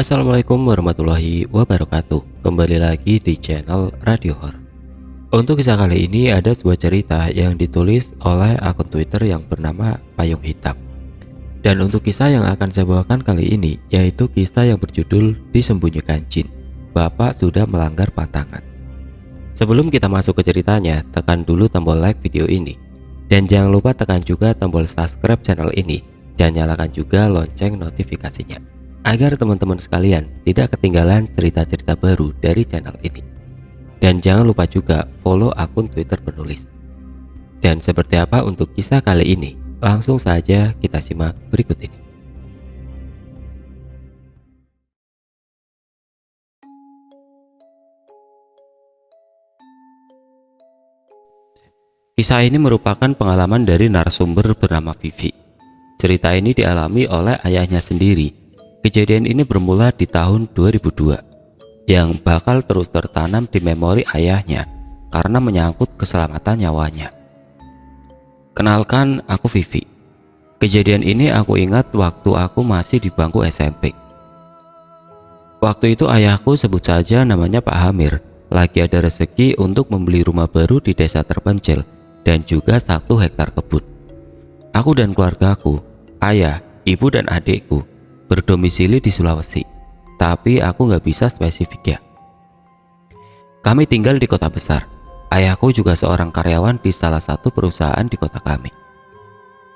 Assalamualaikum warahmatullahi wabarakatuh. Kembali lagi di channel Radio Horor. Untuk kisah kali ini ada sebuah cerita yang ditulis oleh akun Twitter yang bernama Payung Hitam. Dan untuk kisah yang akan saya bawakan kali ini yaitu kisah yang berjudul Disembunyikan Jin. Bapak sudah melanggar pantangan. Sebelum kita masuk ke ceritanya, tekan dulu tombol like video ini. Dan jangan lupa tekan juga tombol subscribe channel ini dan nyalakan juga lonceng notifikasinya, agar teman-teman sekalian tidak ketinggalan cerita-cerita baru dari channel ini. Dan jangan lupa juga follow akun Twitter penulis. Dan seperti apa untuk kisah kali ini? Langsung saja kita simak berikut ini. Kisah ini merupakan pengalaman dari narasumber bernama Vivi. Cerita ini dialami oleh ayahnya sendiri. Kejadian ini bermula di tahun 2002 yang bakal terus tertanam di memori ayahnya karena menyangkut keselamatan nyawanya. Kenalkan, aku Vivi. Kejadian ini aku ingat waktu aku masih di bangku SMP. Waktu itu ayahku, sebut saja namanya Pak Hamir, lagi ada rezeki untuk membeli rumah baru di desa terpencil dan juga 1 hektar kebun. Aku dan keluargaku, ayah, ibu dan adikku berdomisili di Sulawesi, tapi aku nggak bisa spesifik ya. Kami tinggal di kota besar. Ayahku juga seorang karyawan di salah satu perusahaan di kota kami.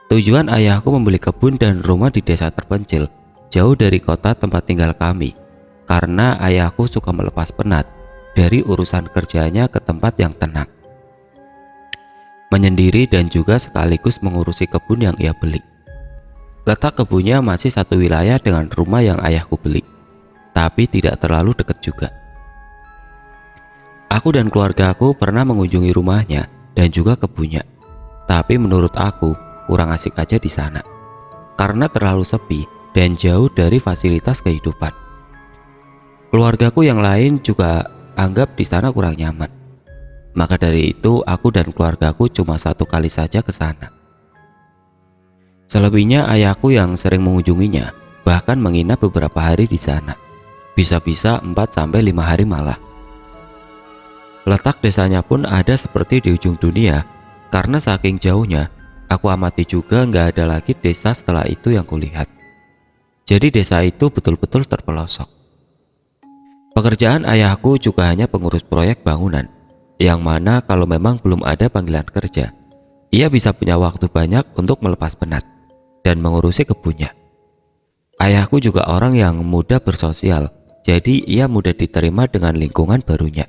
Tujuan ayahku membeli kebun dan rumah di desa terpencil, jauh dari kota tempat tinggal kami, karena ayahku suka melepas penat dari urusan kerjanya ke tempat yang tenang, menyendiri dan juga sekaligus mengurusi kebun yang ia beli. Letak kebunnya masih satu wilayah dengan rumah yang ayahku beli, tapi tidak terlalu dekat juga. Aku dan keluargaku pernah mengunjungi rumahnya dan juga kebunnya, tapi menurut aku kurang asik aja di sana, karena terlalu sepi dan jauh dari fasilitas kehidupan. Keluargaku yang lain juga anggap di sana kurang nyaman. Maka dari itu aku dan keluargaku cuma 1 kali saja ke sana. Selebihnya ayahku yang sering mengunjunginya, bahkan menginap beberapa hari di sana. Bisa-bisa 4-5 hari malah. Letak desanya pun ada seperti di ujung dunia, karena saking jauhnya, aku amati juga nggak ada lagi desa setelah itu yang kulihat. Jadi desa itu betul-betul terpelosok. Pekerjaan ayahku juga hanya pengurus proyek bangunan, yang mana kalau memang belum ada panggilan kerja, ia bisa punya waktu banyak untuk melepas penat dan mengurusi kebunnya. Ayahku juga orang yang mudah bersosial, jadi ia mudah diterima dengan lingkungan barunya.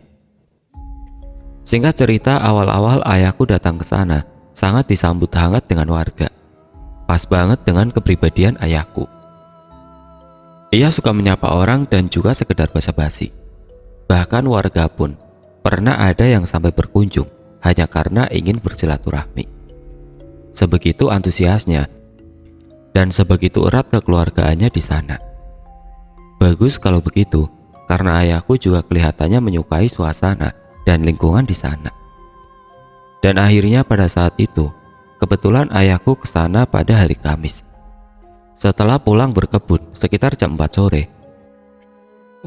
Singkat cerita, awal-awal ayahku datang ke sana sangat disambut hangat dengan warga. Pas banget dengan kepribadian ayahku. Ia suka menyapa orang dan juga sekedar basa-basi. Bahkan warga pun pernah ada yang sampai berkunjung hanya karena ingin bersilaturahmi. Sebegitu antusiasnya dan sebegitu erat kekeluargaannya di sana. Bagus kalau begitu, karena ayahku juga kelihatannya menyukai suasana dan lingkungan di sana. Dan akhirnya pada saat itu, kebetulan ayahku ke sana pada hari Kamis. Setelah pulang berkebun sekitar jam 4 sore,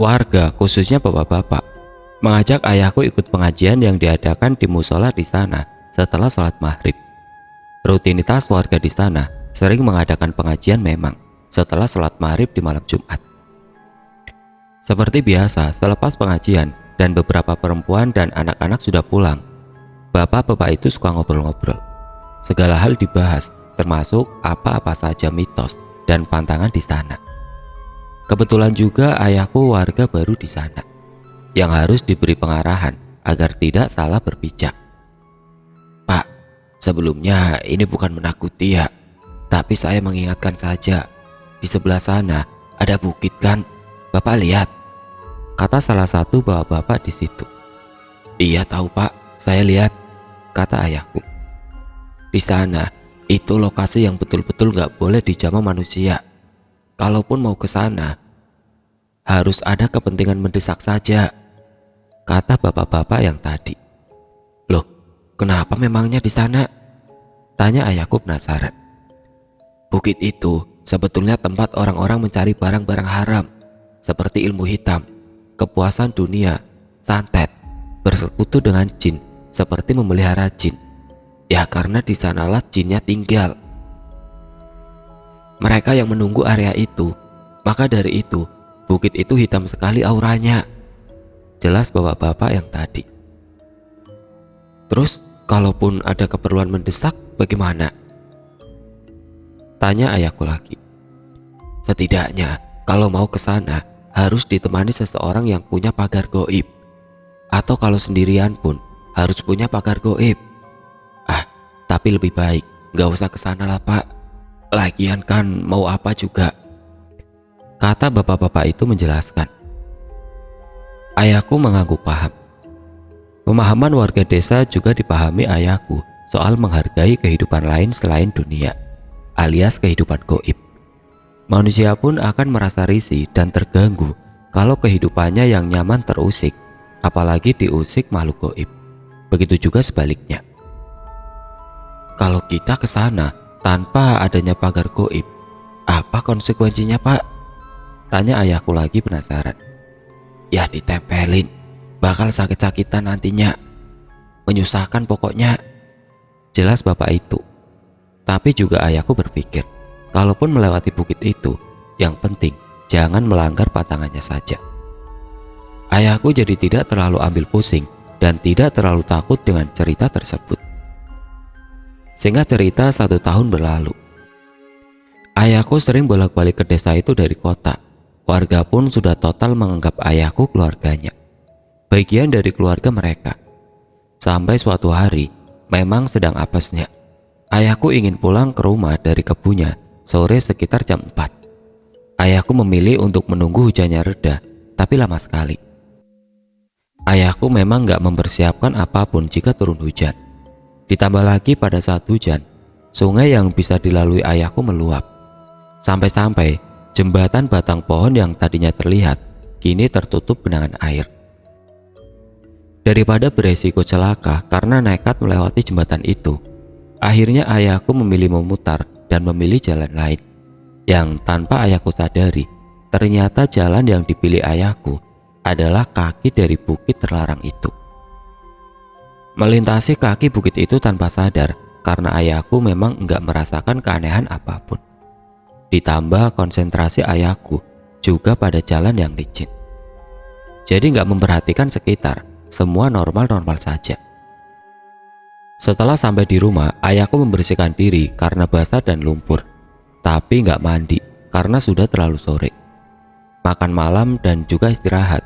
warga, khususnya bapak-bapak, mengajak ayahku ikut pengajian yang diadakan di musola di sana setelah sholat maghrib. Rutinitas warga di sana sering mengadakan pengajian memang setelah sholat maghrib di malam Jumat. Seperti biasa, selepas pengajian dan beberapa perempuan dan anak-anak sudah pulang, bapak-bapak itu suka ngobrol-ngobrol. Segala hal dibahas, termasuk apa-apa saja mitos dan pantangan di sana. Kebetulan juga ayahku warga baru di sana, yang harus diberi pengarahan agar tidak salah berpijak. "Pak, sebelumnya ini bukan menakuti ya, tapi saya mengingatkan saja, di sebelah sana ada bukit kan? Bapak lihat," kata salah satu bapak-bapak di situ. "Iya tahu Pak, saya lihat," kata ayahku. "Di sana itu lokasi yang betul-betul gak boleh dijamah manusia. Kalaupun mau ke sana, harus ada kepentingan mendesak saja," kata bapak-bapak yang tadi. "Loh, kenapa memangnya di sana?" tanya ayahku penasaran. "Bukit itu sebetulnya tempat orang-orang mencari barang-barang haram. seperti ilmu hitam, kepuasan dunia, santet, bersekutu dengan jin, seperti memelihara jin. Ya karena di sanalah jinnya tinggal. Mereka yang menunggu area itu, maka dari itu, bukit itu hitam sekali auranya. Jelas bapak-bapak yang tadi. Terus, kalaupun ada keperluan mendesak, bagaimana? Tanya ayahku lagi. Setidaknya, kalau mau ke sana, harus ditemani seseorang yang punya pagar goib. Atau kalau sendirian pun, harus punya pagar goib. Tapi lebih baik, gak usah ke sana lah pak. Lagian kan mau apa juga. Kata bapak-bapak itu menjelaskan. Ayahku mengangguk paham. Pemahaman warga desa juga dipahami ayahku soal menghargai kehidupan lain selain dunia, alias kehidupan goib. Manusia pun akan merasa risih dan terganggu kalau kehidupannya yang nyaman terusik, apalagi diusik makhluk goib. Begitu juga sebaliknya. Kalau kita ke sana tanpa adanya pagar goib, apa konsekuensinya pak? Tanya ayahku lagi penasaran. Ya ditempelin, bakal sakit-sakitan nantinya, menyusahkan pokoknya. Jelas bapak itu. Tapi juga ayahku berpikir, kalaupun melewati bukit itu, yang penting jangan melanggar pantangannya saja. Ayahku jadi tidak terlalu ambil pusing dan tidak terlalu takut dengan cerita tersebut. Singkat cerita, 1 tahun berlalu. Ayahku sering bolak-balik ke desa itu dari kota. Warga pun sudah total menganggap ayahku keluarganya, bagian dari keluarga mereka. Sampai suatu hari, memang sedang apesnya, ayahku ingin pulang ke rumah dari kebunnya sore sekitar jam 4. Ayahku memilih untuk menunggu hujannya reda, tapi lama sekali. Ayahku memang gak mempersiapkan apapun jika turun hujan. Ditambah lagi pada saat hujan, sungai yang bisa dilalui ayahku meluap. Sampai-sampai jembatan batang pohon yang tadinya terlihat, kini tertutup genangan air. Daripada beresiko celaka karena nekat melewati jembatan itu, akhirnya ayahku memilih memutar dan memilih jalan lain. Yang tanpa ayahku sadari, ternyata jalan yang dipilih ayahku adalah kaki dari bukit terlarang itu. Melintasi kaki bukit itu tanpa sadar karena ayahku memang enggak merasakan keanehan apapun. Ditambah konsentrasi ayahku juga pada jalan yang licin. Jadi enggak memperhatikan sekitar, semua normal-normal saja. Setelah sampai di rumah, ayahku membersihkan diri karena basah dan lumpur. Tapi enggak mandi karena sudah terlalu sore. Makan malam dan juga istirahat.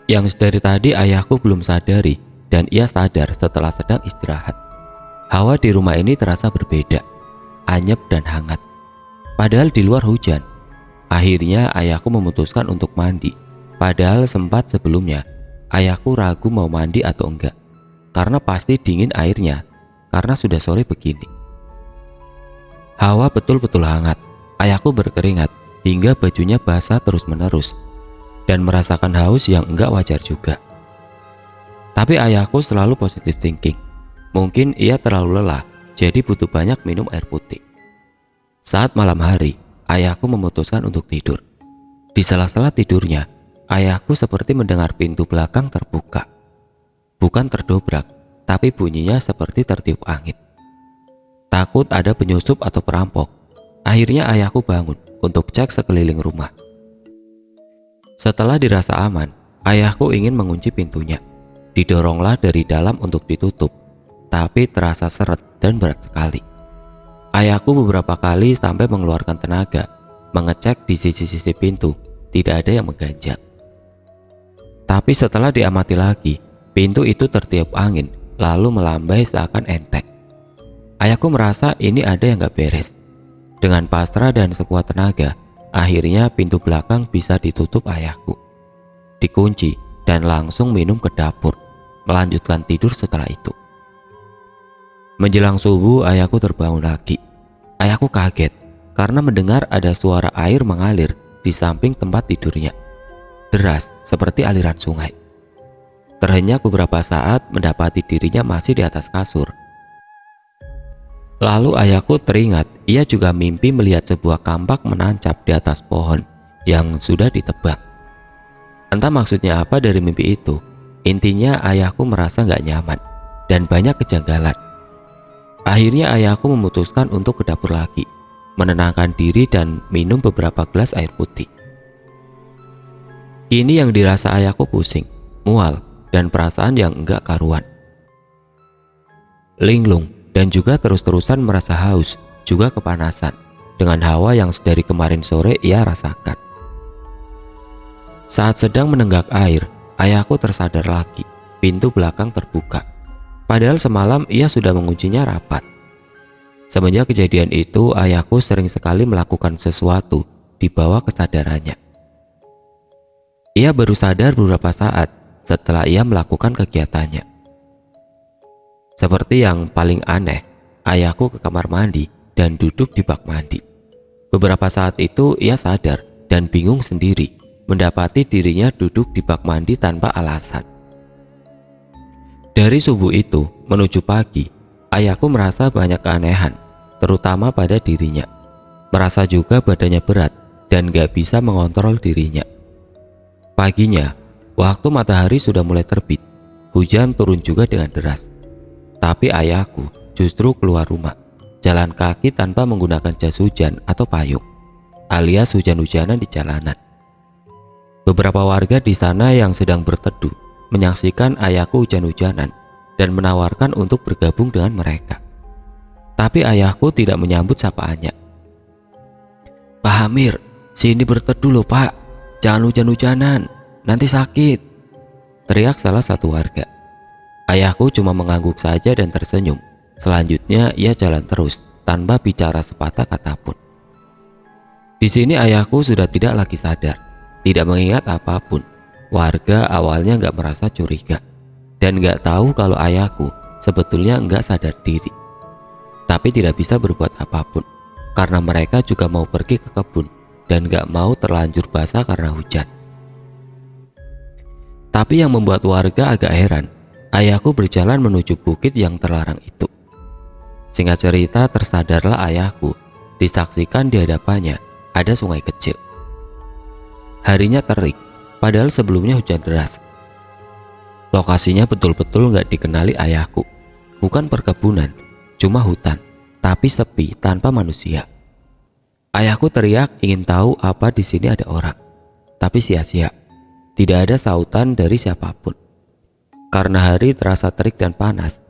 Yang dari tadi ayahku belum sadari, dan ia sadar setelah sedang istirahat. Hawa di rumah ini terasa berbeda, anyep dan hangat. Padahal di luar hujan. Akhirnya ayahku memutuskan untuk mandi. Padahal sempat sebelumnya ayahku ragu mau mandi atau enggak, karena pasti dingin airnya, karena sudah sore begini. Hawa betul-betul hangat. Ayahku berkeringat hingga bajunya basah terus-menerus, dan merasakan haus yang enggak wajar juga. Tapi ayahku selalu positive thinking. Mungkin ia terlalu lelah, jadi butuh banyak minum air putih. Saat malam hari, ayahku memutuskan untuk tidur. Di sela-sela tidurnya, ayahku seperti mendengar pintu belakang terbuka. Bukan terdobrak, tapi bunyinya seperti tertiup angin. Takut ada penyusup atau perampok, akhirnya ayahku bangun untuk cek sekeliling rumah. Setelah dirasa aman, ayahku ingin mengunci pintunya. Didoronglah dari dalam untuk ditutup, tapi terasa seret dan berat sekali. Ayahku beberapa kali sampai mengeluarkan tenaga mengecek di sisi-sisi pintu, tidak ada yang mengganjal. Tapi setelah diamati lagi, pintu itu tertiup angin lalu melambai seakan enteng. Ayahku merasa ini ada yang gak beres. Dengan pasrah dan sekuat tenaga, akhirnya pintu belakang bisa ditutup ayahku. Dikunci dan langsung minum ke dapur, melanjutkan tidur setelah itu. Menjelang subuh, ayahku terbangun lagi. Ayahku kaget karena mendengar ada suara air mengalir di samping tempat tidurnya. Deras seperti aliran sungai. Terhenyak beberapa saat mendapati dirinya masih di atas kasur. Lalu ayahku teringat ia juga mimpi melihat sebuah kampak menancap di atas pohon yang sudah ditebang. Entah maksudnya apa dari mimpi itu, intinya ayahku merasa gak nyaman dan banyak kejanggalan. Akhirnya ayahku memutuskan untuk ke dapur lagi, menenangkan diri dan minum beberapa gelas air putih. Kini yang dirasa ayahku pusing, mual, dan perasaan yang enggak karuan. Linglung dan juga terus-terusan merasa haus, juga kepanasan dengan hawa yang dari kemarin sore ia rasakan. Saat sedang menenggak air, ayahku tersadar lagi, pintu belakang terbuka. Padahal semalam ia sudah menguncinya rapat. Semenjak kejadian itu, ayahku sering sekali melakukan sesuatu di bawah kesadarannya. Ia baru sadar beberapa saat setelah ia melakukan kegiatannya. Seperti yang paling aneh, ayahku ke kamar mandi dan duduk di bak mandi. Beberapa saat itu ia sadar dan bingung sendiri mendapati dirinya duduk di bak mandi tanpa alasan. Dari subuh itu menuju pagi, ayahku merasa banyak keanehan, terutama pada dirinya. Merasa juga badannya berat dan gak bisa mengontrol dirinya. Paginya, waktu matahari sudah mulai terbit, hujan turun juga dengan deras. Tapi ayahku justru keluar rumah, jalan kaki tanpa menggunakan jas hujan atau payung, alias hujan-hujanan di jalanan. Beberapa warga di sana yang sedang berteduh menyaksikan ayahku hujan-hujanan dan menawarkan untuk bergabung dengan mereka. Tapi ayahku tidak menyambut sapaannya. "Pak Hamir, sini berteduh loh Pak. Jangan hujan-hujanan, nanti sakit," teriak salah satu warga. Ayahku cuma mengangguk saja dan tersenyum. Selanjutnya ia jalan terus tanpa bicara sepatah kata pun. Di sini ayahku sudah tidak lagi sadar, tidak mengingat apapun. Warga awalnya nggak merasa curiga dan nggak tahu kalau ayahku sebetulnya nggak sadar diri. Tapi tidak bisa berbuat apapun karena mereka juga mau pergi ke kebun dan gak mau terlanjur basah karena hujan. Tapi yang membuat warga agak heran, ayahku berjalan menuju bukit yang terlarang itu. Singkat cerita, tersadarlah ayahku disaksikan di hadapannya ada sungai kecil. Harinya terik, padahal sebelumnya hujan deras. Lokasinya betul-betul gak dikenali ayahku. Bukan perkebunan, cuma hutan, tapi sepi tanpa manusia. Ayahku teriak ingin tahu apa di sini ada orang, tapi sia-sia. Tidak ada sautan dari siapapun. Karena hari terasa terik dan panas,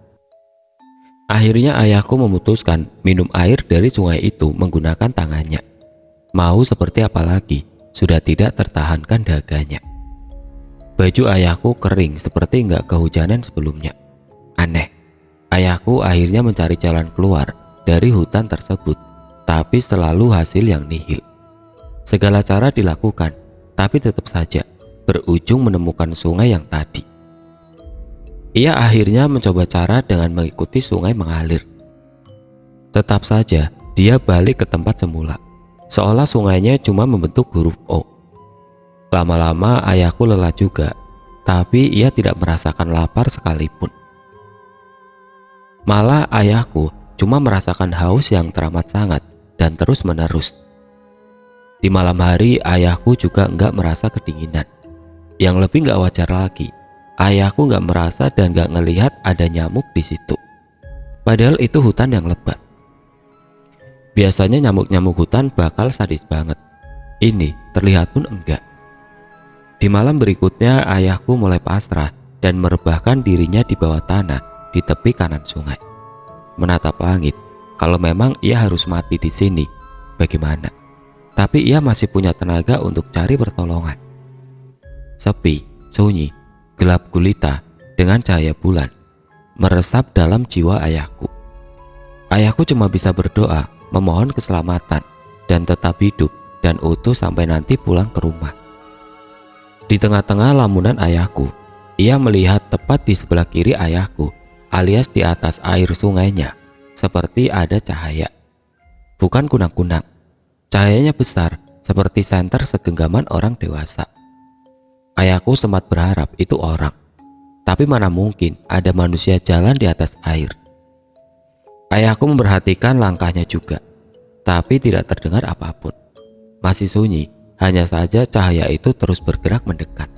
akhirnya ayahku memutuskan minum air dari sungai itu menggunakan tangannya. Mau seperti apa lagi, sudah tidak tertahankan daganya. Baju ayahku kering seperti nggak kehujanan sebelumnya. Aneh, ayahku akhirnya mencari jalan keluar dari hutan tersebut, tapi selalu hasil yang nihil. Segala cara dilakukan, tapi tetap saja berujung menemukan sungai yang tadi. Ia akhirnya mencoba cara dengan mengikuti sungai mengalir. Tetap saja dia balik ke tempat semula, seolah sungainya cuma membentuk huruf O. Lama-lama ayahku lelah juga, tapi ia tidak merasakan lapar sekalipun. Malah ayahku cuma merasakan haus yang teramat sangat dan terus menerus. Di malam hari ayahku juga enggak merasa kedinginan. Yang lebih enggak wajar lagi, ayahku enggak merasa dan enggak ngelihat ada nyamuk di situ. Padahal itu hutan yang lebat. Biasanya nyamuk-nyamuk hutan bakal sadis banget. Ini terlihat pun enggak. Di malam berikutnya ayahku mulai pasrah dan merebahkan dirinya di bawah tanah di tepi kanan sungai, menatap langit. Kalau memang ia harus mati di sini, bagaimana? Tapi ia masih punya tenaga untuk cari pertolongan. Sepi, sunyi, gelap gulita dengan cahaya bulan meresap dalam jiwa ayahku. Ayahku cuma bisa berdoa, memohon keselamatan dan tetap hidup dan utuh sampai nanti pulang ke rumah. Di tengah-tengah lamunan ayahku, ia melihat tepat di sebelah kiri ayahku, alias di atas air sungainya, seperti ada cahaya. Bukan kunang-kunang, cahayanya besar seperti senter segenggaman orang dewasa. Ayahku sempat berharap itu orang, tapi mana mungkin ada manusia jalan di atas air. Ayahku memperhatikan langkahnya juga, tapi tidak terdengar apapun. Masih sunyi hanya saja cahaya itu terus bergerak mendekat.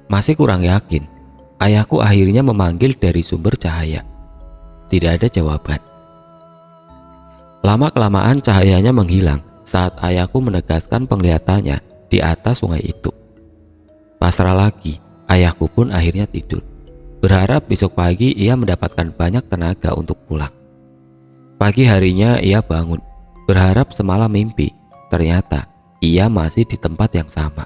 Masih kurang yakin, ayahku akhirnya memanggil dari sumber cahaya. Tidak ada jawaban. Lama-kelamaan cahayanya menghilang saat ayahku menegaskan penglihatannya di atas sungai itu. Pasrah lagi, ayahku pun akhirnya tidur, berharap besok pagi ia mendapatkan banyak tenaga untuk pulang. Pagi harinya ia bangun, berharap semalam mimpi. Ternyata ia masih di tempat yang sama.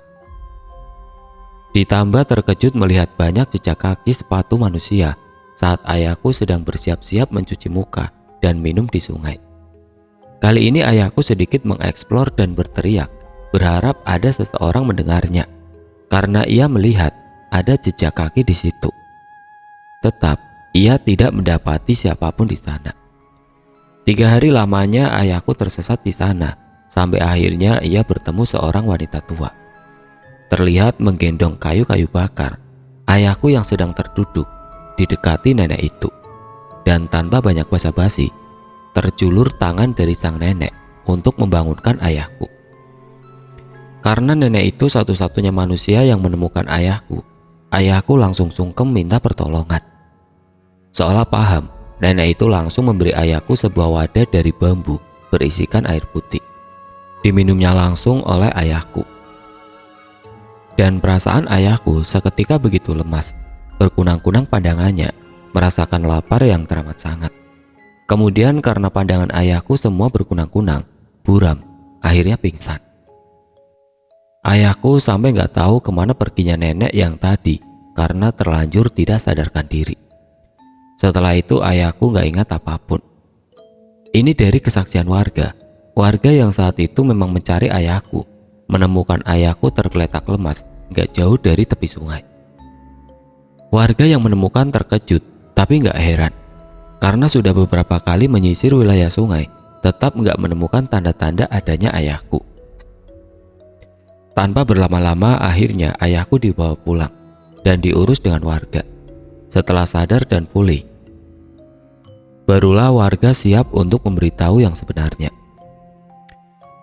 Ditambah terkejut melihat banyak jejak kaki sepatu manusia saat ayahku sedang bersiap-siap mencuci muka dan minum di sungai. Kali ini ayahku sedikit mengeksplor dan berteriak, berharap ada seseorang mendengarnya, karena ia melihat ada jejak kaki di situ. Tetap ia tidak mendapati siapapun di sana. 3 hari lamanya ayahku tersesat di sana, sampai akhirnya ia bertemu seorang wanita tua. Terlihat menggendong kayu-kayu bakar. Ayahku yang sedang terduduk didekati nenek itu, dan tanpa banyak basa-basi, terjulur tangan dari sang nenek untuk membangunkan ayahku. Karena nenek itu satu-satunya manusia yang menemukan ayahku langsung sungkem minta pertolongan. Seolah paham, nenek itu langsung memberi ayahku sebuah wadah dari bambu berisikan air putih. Diminumnya langsung oleh ayahku. Dan perasaan ayahku seketika begitu lemas, berkunang-kunang pandangannya, merasakan lapar yang teramat sangat. Kemudian karena pandangan ayahku semua berkunang-kunang, buram, akhirnya pingsan. Ayahku sampai gak tahu kemana perginya nenek yang tadi karena terlanjur tidak sadarkan diri. Setelah itu ayahku gak ingat apapun. Ini dari kesaksian warga yang saat itu memang mencari ayahku, menemukan ayahku tergeletak lemas gak jauh dari tepi sungai. Warga yang menemukan terkejut, tapi gak heran, karena sudah beberapa kali menyisir wilayah sungai, tetap gak menemukan tanda-tanda adanya ayahku. Tanpa berlama-lama akhirnya ayahku dibawa pulang dan diurus dengan warga. Setelah sadar dan pulih, barulah warga siap untuk memberitahu yang sebenarnya.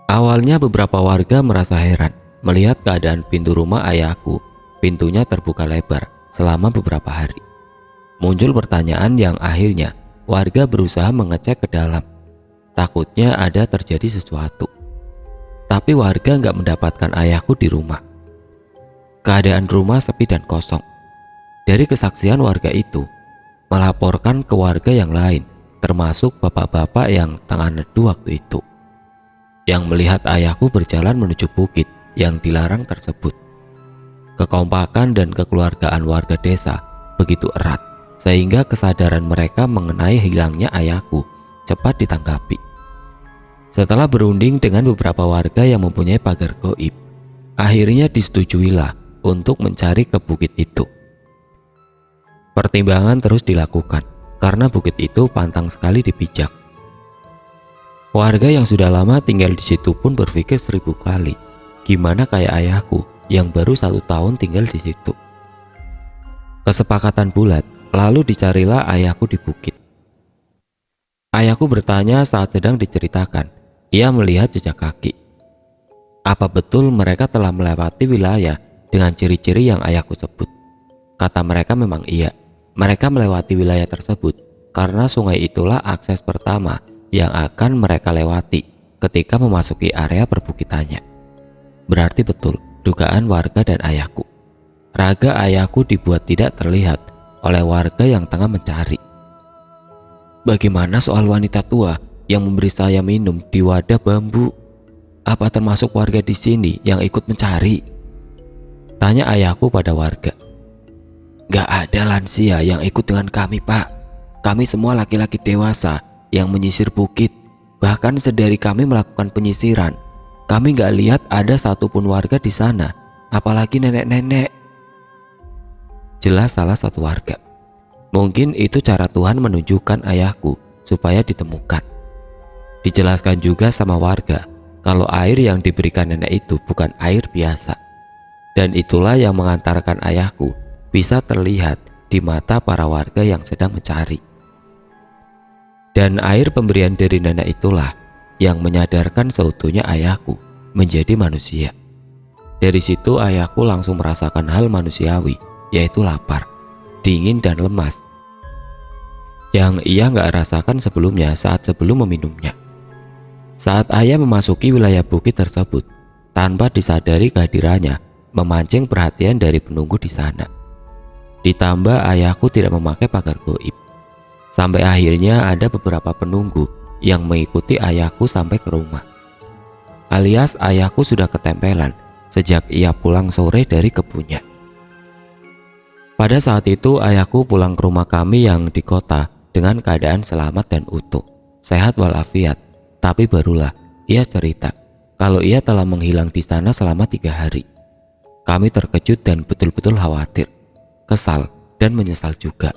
Awalnya beberapa warga merasa heran melihat keadaan pintu rumah ayahku. Pintunya terbuka lebar selama beberapa hari. Muncul pertanyaan yang akhirnya warga berusaha mengecek ke dalam. Takutnya ada terjadi sesuatu. Tapi warga nggak mendapatkan ayahku di rumah. Keadaan rumah sepi dan kosong. Dari kesaksian warga itu, melaporkan ke warga yang lain, termasuk bapak-bapak yang tengah neduh waktu itu, yang melihat ayahku berjalan menuju bukit yang dilarang tersebut. Kekompakan dan kekeluargaan warga desa begitu erat, sehingga kesadaran mereka mengenai hilangnya ayahku cepat ditanggapi. Setelah berunding dengan beberapa warga yang mempunyai pagar gaib, akhirnya disetujuilah untuk mencari ke bukit itu. Pertimbangan terus dilakukan karena bukit itu pantang sekali dipijak. Warga yang sudah lama tinggal di situ pun berpikir 1000 kali, gimana kayak ayahku yang baru 1 tahun tinggal di situ. Kesepakatan bulat, lalu dicarilah ayahku di bukit. Ayahku bertanya saat sedang diceritakan, ia melihat jejak kaki. Apa betul mereka telah melewati wilayah dengan ciri-ciri yang ayahku sebut? Kata mereka memang iya, mereka melewati wilayah tersebut karena sungai itulah akses pertama yang akan mereka lewati ketika memasuki area perbukitannya. Berarti betul dugaan warga dan ayahku. Raga ayahku dibuat tidak terlihat oleh warga yang tengah mencari. Bagaimana soal wanita tua yang memberi saya minum di wadah bambu? Apa termasuk warga di sini yang ikut mencari? Tanya ayahku pada warga. Gak ada lansia yang ikut dengan kami, Pak. Kami semua laki-laki dewasa yang menyisir bukit. Bahkan sedari kami melakukan penyisiran, kami gak lihat ada satupun warga di sana, apalagi nenek-nenek. Jelas salah satu warga. Mungkin itu cara Tuhan menunjukkan ayahku supaya ditemukan. Dijelaskan juga sama warga kalau air yang diberikan nenek itu bukan air biasa. Dan itulah yang mengantarkan ayahku bisa terlihat di mata para warga yang sedang mencari. Dan air pemberian dari nenek itulah yang menyadarkan seutuhnya ayahku menjadi manusia. Dari situ ayahku langsung merasakan hal manusiawi, yaitu lapar, dingin dan lemas, yang ia nggak rasakan sebelumnya saat sebelum meminumnya. Saat ayah memasuki wilayah bukit tersebut, tanpa disadari kehadirannya memancing perhatian dari penunggu di sana. Ditambah ayahku tidak memakai pagar goib. Sampai akhirnya ada beberapa penunggu yang mengikuti ayahku sampai ke rumah. Alias ayahku sudah ketempelan sejak ia pulang sore dari kebunnya. Pada saat itu ayahku pulang ke rumah kami yang di kota dengan keadaan selamat dan utuh, sehat walafiat. Tapi barulah ia cerita kalau ia telah menghilang di sana selama 3 hari. Kami terkejut dan betul-betul khawatir, kesal dan menyesal juga.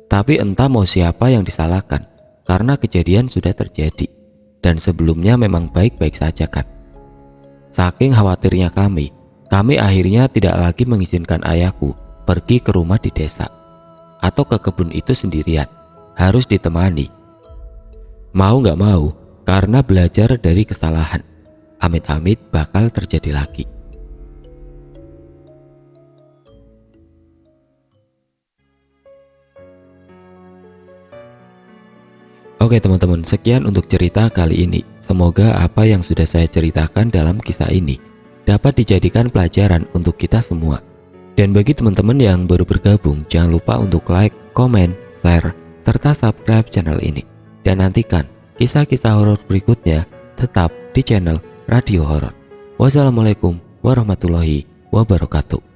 Tapi entah mau siapa yang disalahkan, karena kejadian sudah terjadi dan sebelumnya memang baik-baik saja kan. Saking khawatirnya kami akhirnya tidak lagi mengizinkan ayahku pergi ke rumah di desa atau ke kebun itu sendirian, harus ditemani. Mau gak mau, karena belajar dari kesalahan, amit-amit bakal terjadi lagi. Oke teman-teman, sekian untuk cerita kali ini. Semoga apa yang sudah saya ceritakan dalam kisah ini dapat dijadikan pelajaran untuk kita semua. Dan bagi teman-teman yang baru bergabung, jangan lupa untuk like, komen, share, serta subscribe channel ini. Dan nantikan kisah-kisah horor berikutnya tetap di channel Radio Horor. Wassalamualaikum warahmatullahi wabarakatuh.